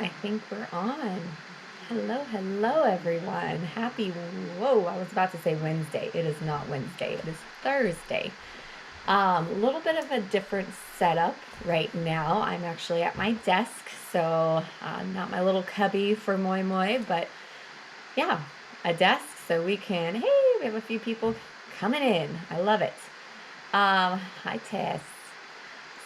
I think we're on. Hello, everyone. Whoa, I was about to say Wednesday. It is not Wednesday, it is Thursday. A little bit of a different setup right now. I'm actually at my desk, so not my little cubby for Moi Moi, but yeah, a desk so we have a few people coming in. I love it. Hi, Tess.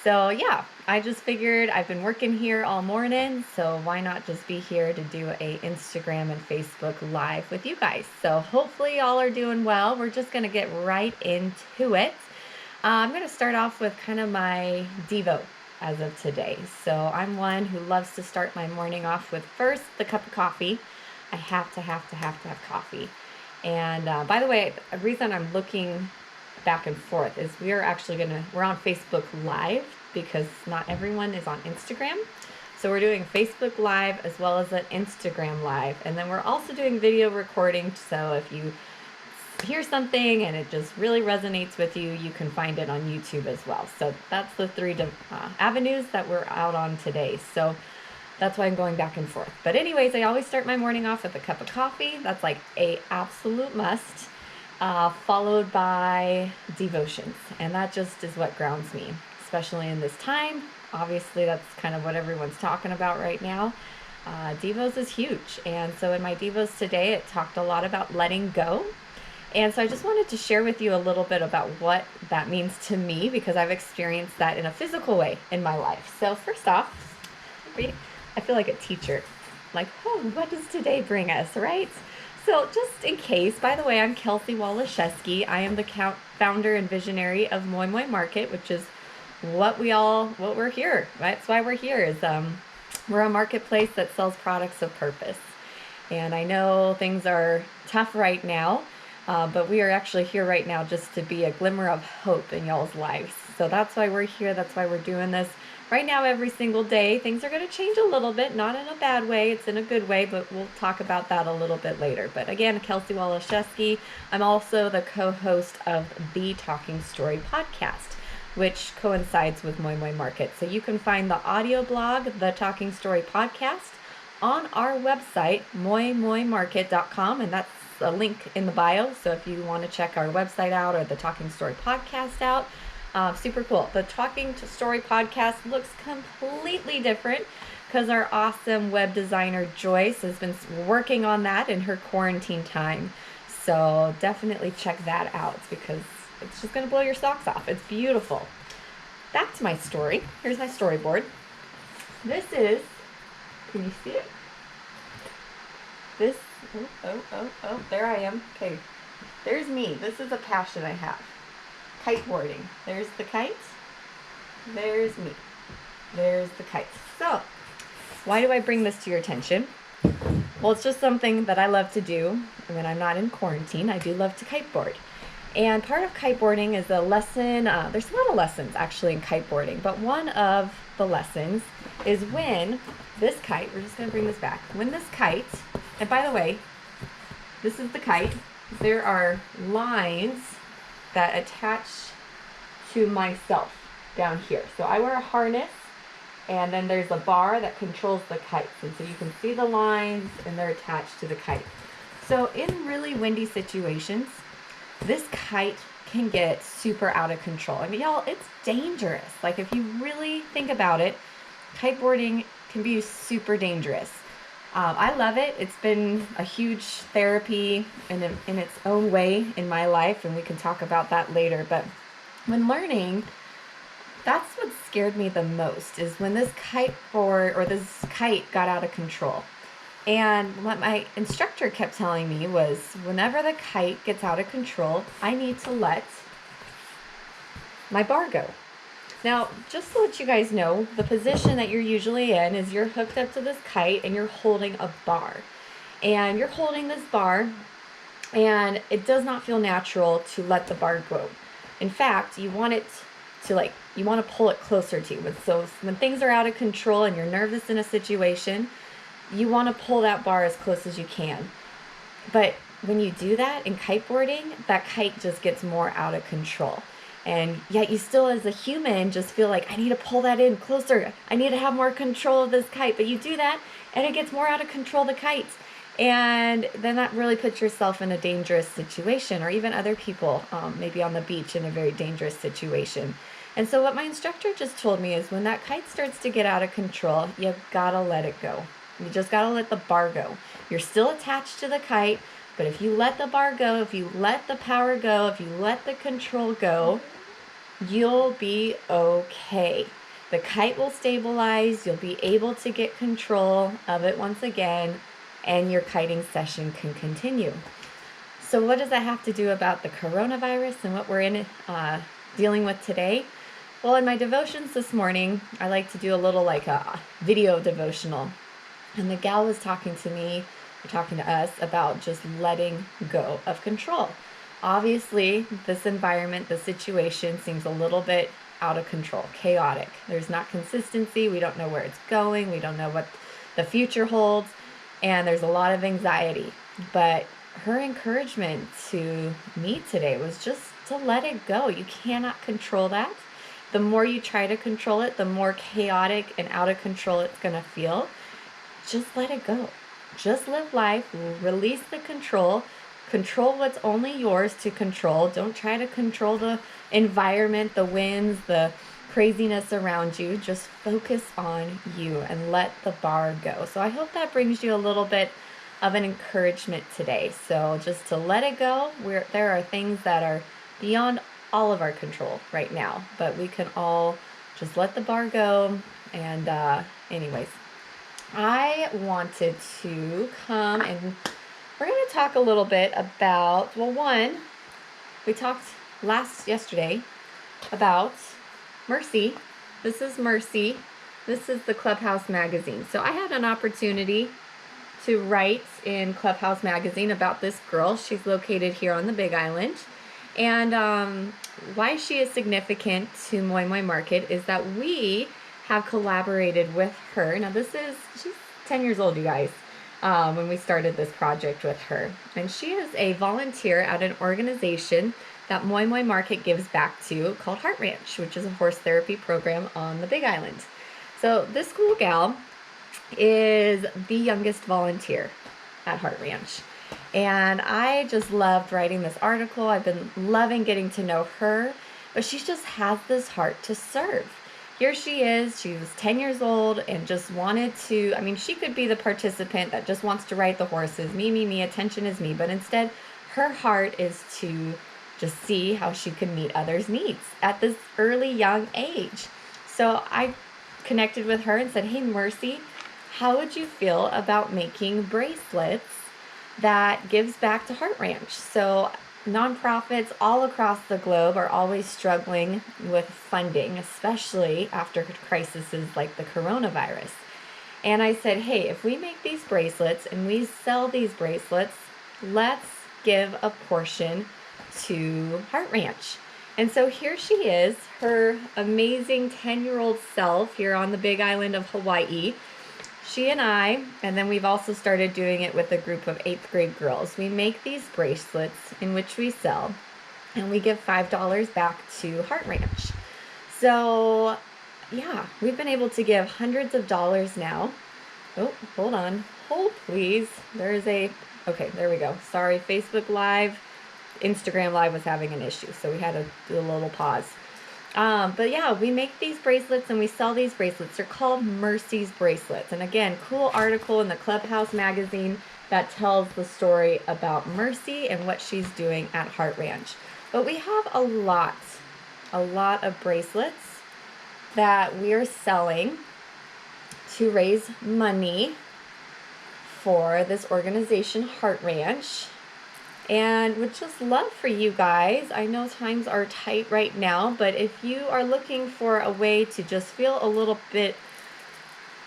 So yeah, I just figured I've been working here all morning, so why not just be here to do a Instagram and Facebook live with you guys. So hopefully y'all are doing well. We're just gonna get right into it. I'm gonna start off with kind of my Devo as of today. So I'm one who loves to start my morning off with first the cup of coffee. I have to have coffee. And by the way, the reason I'm looking back and forth is we're on Facebook Live because not everyone is on Instagram. So we're doing Facebook Live as well as an Instagram Live. And then we're also doing video recording. So if you hear something and it just really resonates with you, you can find it on YouTube as well. So that's the three avenues that we're out on today. So that's why I'm going back and forth. But anyways, I always start my morning off with a cup of coffee. That's like a absolute must. Followed by devotions. And that just is what grounds me, especially in this time. Obviously, that's kind of what everyone's talking about right now. Devos is huge. And so in my Devos today, it talked a lot about letting go. And so I just wanted to share with you a little bit about what that means to me because I've experienced that in a physical way in my life. So first off, I feel like a teacher. Like, oh, what does today bring us, right? So just in case, by the way, I'm Kelsey Waliszewski. I am the founder and visionary of Moi Moi Market, which is what we're here. That's why we're here is we're a marketplace that sells products of purpose. And I know things are tough right now, but we are actually here right now just to be a glimmer of hope in y'all's lives. So that's why we're here. That's why we're doing this. Right now, every single day, things are going to change a little bit, not in a bad way, it's in a good way, but we'll talk about that a little bit later. But again, Kelsey Waliszewski, I'm also the co-host of the Talking Story podcast, which coincides with Moi Moi Market. So you can find the audio blog, the Talking Story podcast, on our website, moimoimarket.com, and that's a link in the bio. So if you want to check our website out or the Talking Story podcast out, super cool. The Talking Story podcast looks completely different because our awesome web designer Joyce has been working on that in her quarantine time. So definitely check that out because it's just going to blow your socks off. It's beautiful. Back to my story. Here's my storyboard. This is, can you see it? There I am. Okay, there's me. This is a passion I have. Kiteboarding. There's the kite. There's me. There's the kite. So, why do I bring this to your attention? Well, it's just something that I love to do when I'm not in quarantine. I do love to kiteboard. And part of kiteboarding is a lesson. There's a lot of lessons actually in kiteboarding, but one of the lessons is when this kite, we're just going to bring this back. When this kite, and by the way, this is the kite. There are lines that attach to myself down here. So I wear a harness and then there's a bar that controls the kites. And so you can see the lines and they're attached to the kite. So in really windy situations, this kite can get super out of control. I mean, y'all, it's dangerous. Like if you really think about it, kiteboarding can be super dangerous. I love it. It's been a huge therapy in its own way in my life, and we can talk about that later. But when learning, that's what scared me the most is when this kite got out of control. And what my instructor kept telling me was whenever the kite gets out of control, I need to let my bar go. Now, just to let you guys know, the position that you're usually in is you're hooked up to this kite and you're holding a bar. And you're holding this bar and it does not feel natural to let the bar go. In fact, you want to pull it closer to you. So when things are out of control and you're nervous in a situation, you want to pull that bar as close as you can. But when you do that in kiteboarding, that kite just gets more out of control. And yet you still, as a human, just feel like, I need to pull that in closer. I need to have more control of this kite. But you do that, and it gets more out of control, the kite. And then that really puts yourself in a dangerous situation, or even other people, maybe on the beach in a very dangerous situation. And so what my instructor just told me is when that kite starts to get out of control, you've got to let it go. You just got to let the bar go. You're still attached to the kite, but if you let the bar go, if you let the power go, if you let the control go, you'll be okay. The kite will stabilize. You'll be able to get control of it once again, and your kiting session can continue. So what does that have to do about the coronavirus and what we're dealing with today? Well, in my devotions this morning, I like to do a little like a video devotional. And the gal was talking to me, or talking to us, about just letting go of control. Obviously, this environment, the situation seems a little bit out of control, chaotic. There's not consistency. We don't know where it's going. We don't know what the future holds. And there's a lot of anxiety. But her encouragement to me today was just to let it go. You cannot control that. The more you try to control it, the more chaotic and out of control it's going to feel. Just let it go. Just live life. Release the control. Control what's only yours to control. Don't try to control the environment, the winds, the craziness around you. Just focus on you and let the bar go. So I hope that brings you a little bit of an encouragement today. So just to let it go. There are things that are beyond all of our control right now, but we can all just let the bar go. And anyways, I wanted to come and we're going to talk a little bit about, well, one, we talked yesterday about Mercy. This is Mercy. This is the Clubhouse magazine. So I had an opportunity to write in Clubhouse magazine about this girl. She's located here on the Big Island. And why she is significant to Moi Moi Market is that we have collaborated with her. Now she's 10 years old, you guys, when we started this project with her. And she is a volunteer at an organization that Moi Moi Market gives back to called Heart Ranch, which is a horse therapy program on the Big Island. So this cool gal is the youngest volunteer at Heart Ranch. And I just loved writing this article. I've been loving getting to know her, but she just has this heart to serve. Here she is, she was 10 years old and just wanted to, she could be the participant that just wants to ride the horses, me, attention is me, but instead her heart is to just see how she can meet others' needs at this early young age. So I connected with her and said, hey, Mercy, how would you feel about making bracelets that gives back to Heart Ranch? So nonprofits all across the globe are always struggling with funding, especially after crises like the coronavirus. And I said, hey, if we make these bracelets and we sell these bracelets, let's give a portion to Heart Ranch. And so here she is, her amazing 10-year-old self here on the Big Island of Hawaii. She and I, and then we've also started doing it with a group of 8th grade girls. We make these bracelets in which we sell, and we give $5 back to Heart Ranch. So, yeah, we've been able to give hundreds of dollars now. Oh, hold on. Hold, please. Okay, there we go. Sorry, Facebook Live, Instagram Live was having an issue, so we had to do a little pause. But yeah, we make these bracelets and we sell these bracelets. They're called Mercy's bracelets. And again, cool article in the Clubhouse magazine that tells the story about Mercy and what she's doing at Heart Ranch. But we have a lot of bracelets that we are selling to raise money for this organization, Heart Ranch. And would just love for you guys, I know times are tight right now, but if you are looking for a way to just feel a little bit,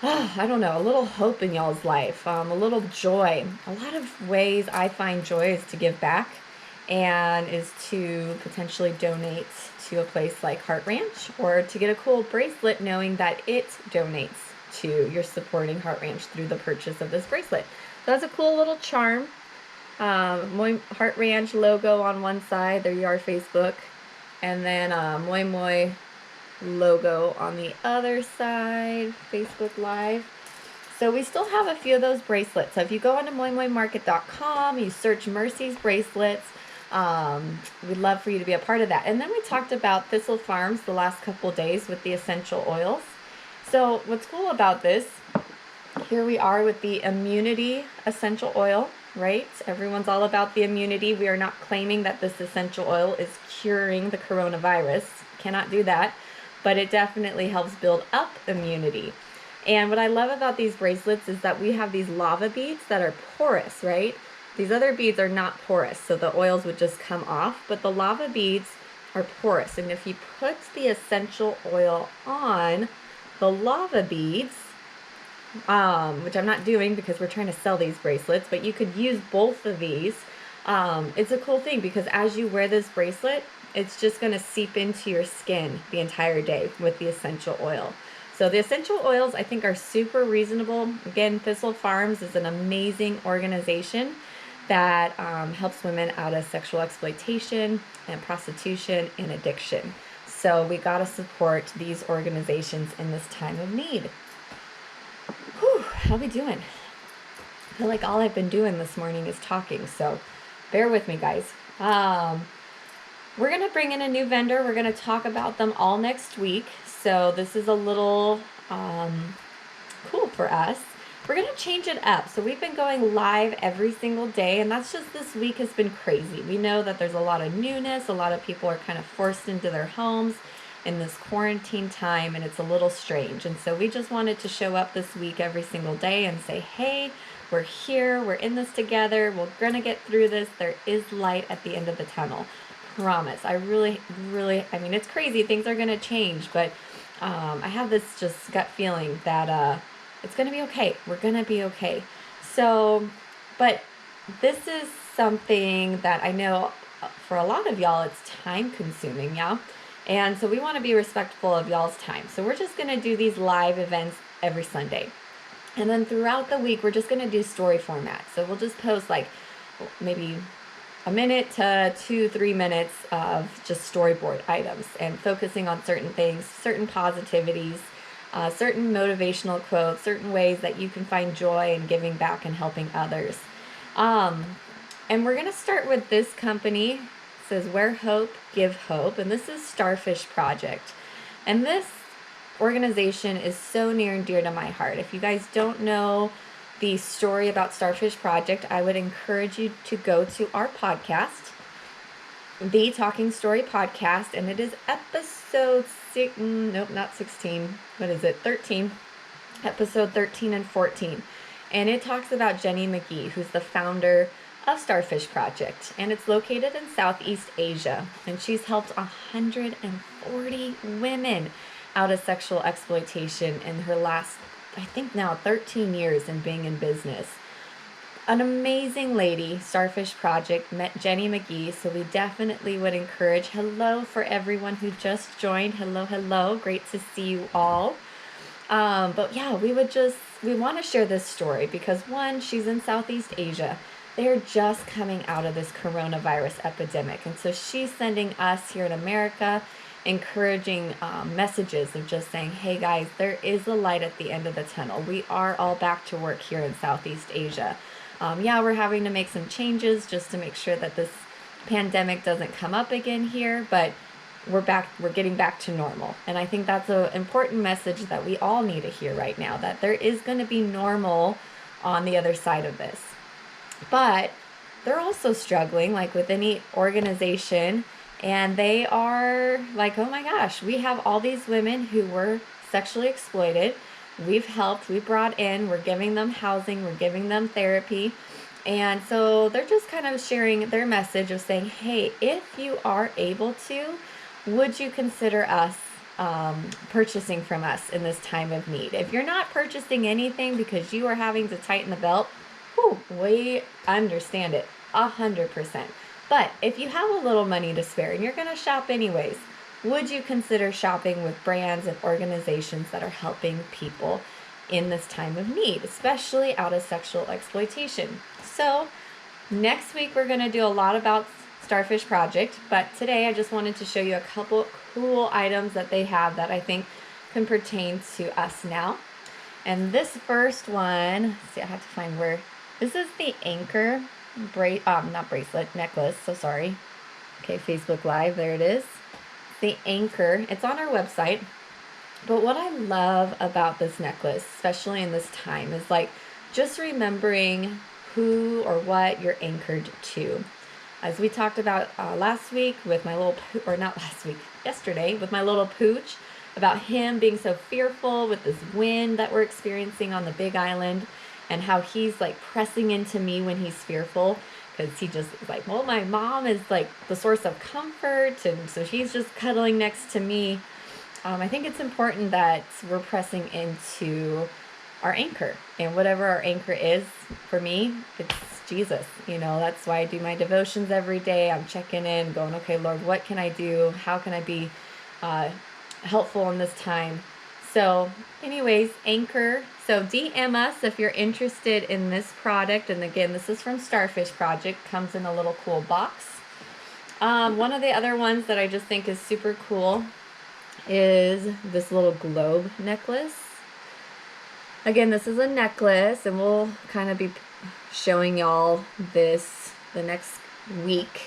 a little hope in y'all's life, a little joy. A lot of ways I find joy is to give back and is to potentially donate to a place like Heart Ranch, or to get a cool bracelet knowing that it donates to your supporting Heart Ranch through the purchase of this bracelet. So that's a cool little charm. Heart Ranch logo on one side, there you are, Facebook, and then Moi Moi logo on the other side, Facebook Live. So we still have a few of those bracelets. So if you go onto moimoimarket.com, you search Mercy's bracelets. We'd love for you to be a part of that. And then we talked about Thistle Farms the last couple days with the essential oils. So what's cool about this, here we are with the immunity essential oil, right? Everyone's all about the immunity. We are not claiming that this essential oil is curing the coronavirus. Cannot do that. But it definitely helps build up immunity. And what I love about these bracelets is that we have these lava beads that are porous, right? These other beads are not porous, so the oils would just come off, but the lava beads are porous. And if you put the essential oil on the lava beads, which I'm not doing because we're trying to sell these bracelets, but you could use both of these. It's a cool thing because as you wear this bracelet, it's just going to seep into your skin the entire day with the essential oil. So the essential oils, I think, are super reasonable. Again, Thistle Farms is an amazing organization that helps women out of sexual exploitation and prostitution and addiction. So we got to support these organizations in this time of need. Whew, how we doing? I feel like all I've been doing this morning is talking, so bear with me, guys. We're going to bring in a new vendor. We're going to talk about them all next week. So this is a little cool for us. We're going to change it up. So we've been going live every single day, and that's just this week has been crazy. We know that there's a lot of newness. A lot of people are kind of forced into their homes in this quarantine time, and it's a little strange. And so we just wanted to show up this week every single day and say, hey, we're here. We're in this together. We're going to get through this. There is light at the end of the tunnel. Promise. I mean, it's crazy. Things are going to change, but I have this just gut feeling that it's going to be okay. We're going to be okay. So, but this is something that I know for a lot of y'all, it's time consuming, yeah? And so we want to be respectful of y'all's time. So we're just going to do these live events every Sunday. And then throughout the week, we're just going to do story format. So we'll just post like maybe a minute to 2-3 minutes of just storyboard items and focusing on certain things, certain positivities, certain motivational quotes, certain ways that you can find joy in giving back and helping others. And we're going to start with this company. It says, Wear Hope, Give Hope. And this is Starfish Project. And this organization is so near and dear to my heart. If you guys don't know the story about Starfish Project, I would encourage you to go to our podcast, the Talking Story Podcast, and it is episode 13, episode 13 and 14, and it talks about Jenny McGee, who's the founder of Starfish Project, and it's located in Southeast Asia, and she's helped 140 women out of sexual exploitation in her last, I think now 13 years in being in business. An amazing lady. Starfish Project met Jenny McGee, so we definitely would encourage. Hello for everyone who just joined. Hello. Great to see you all. But yeah, we want to share this story because one, she's in Southeast Asia. They're just coming out of this coronavirus epidemic. And so she's sending us here in America encouraging messages of just saying, hey guys, there is a light at the end of the tunnel. We are all back to work here in Southeast Asia. Yeah, we're having to make some changes just to make sure that this pandemic doesn't come up again here, but we're getting back to normal. And I think that's an important message that we all need to hear right now, that there is going to be normal on the other side of this. But they're also struggling, like with any organization, and they are like, oh my gosh, we have all these women who were sexually exploited. We've helped, we brought in, we're giving them housing, we're giving them therapy. And so they're just kind of sharing their message of saying, hey, if you are able to, would you consider us purchasing from us in this time of need? If you're not purchasing anything because you are having to tighten the belt, we understand it 100%. But if you have a little money to spare and you're going to shop anyways, would you consider shopping with brands and organizations that are helping people in this time of need, especially out of sexual exploitation? So next week, we're going to do a lot about Starfish project, but today I just wanted to show you a couple cool items that they have that I think can pertain to us now. And this first one, see, I have to find where, this is the Anchor not bracelet, necklace, so sorry. Okay, Facebook Live, there it is. The Anchor, it's on our website. But what I love about this necklace, especially in this time, is like just remembering who or what you're anchored to. As we talked about last week with my little, or not last week, yesterday, with my little pooch, about him being so fearful with this wind that we're experiencing on the Big Island, and how he's like pressing into me when he's fearful, because he just is like, well, my mom is like the source of comfort, and so she's just cuddling next to me. I think it's important that we're pressing into our anchor, and whatever our anchor is, for me, it's Jesus. You know, that's why I do my devotions every day. I'm checking in, going, okay, Lord, what can I do? How can I be helpful in this time? So anyways, Anchor. So DM us if you're interested in this product. And again, this is from Starfish Project. Comes in a little cool box. One of the other ones that I just think is super cool is this little globe necklace. Again, this is a necklace, and we'll kind of be showing y'all this the next week.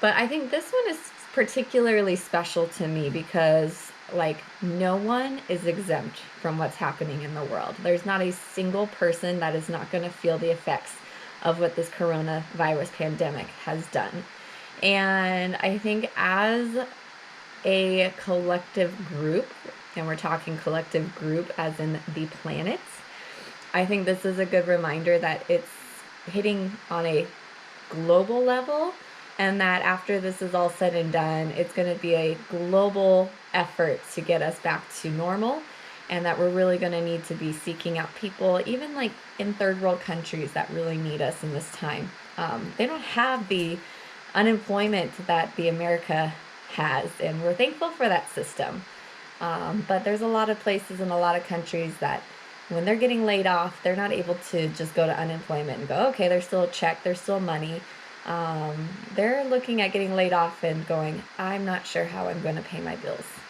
But I think this one is particularly special to me because, like, no one is exempt from what's happening in the world. There's not a single person that is not going to feel the effects of what this coronavirus pandemic has done. And I think as a collective group, and we're talking collective group as in the planets, I think this is a good reminder that it's hitting on a global level, and that after this is all said and done, it's going to be a global effort to get us back to normal, and that we're really going to need to be seeking out people, even like in third world countries that really need us in this time. They don't have the unemployment that the America has, and we're thankful for that system. But there's a lot of places and a lot of countries that when they're getting laid off, they're not able to just go to unemployment and go, okay, there's still a check, there's still money. They're looking at getting laid off and going, I'm not sure how I'm going to pay my bills.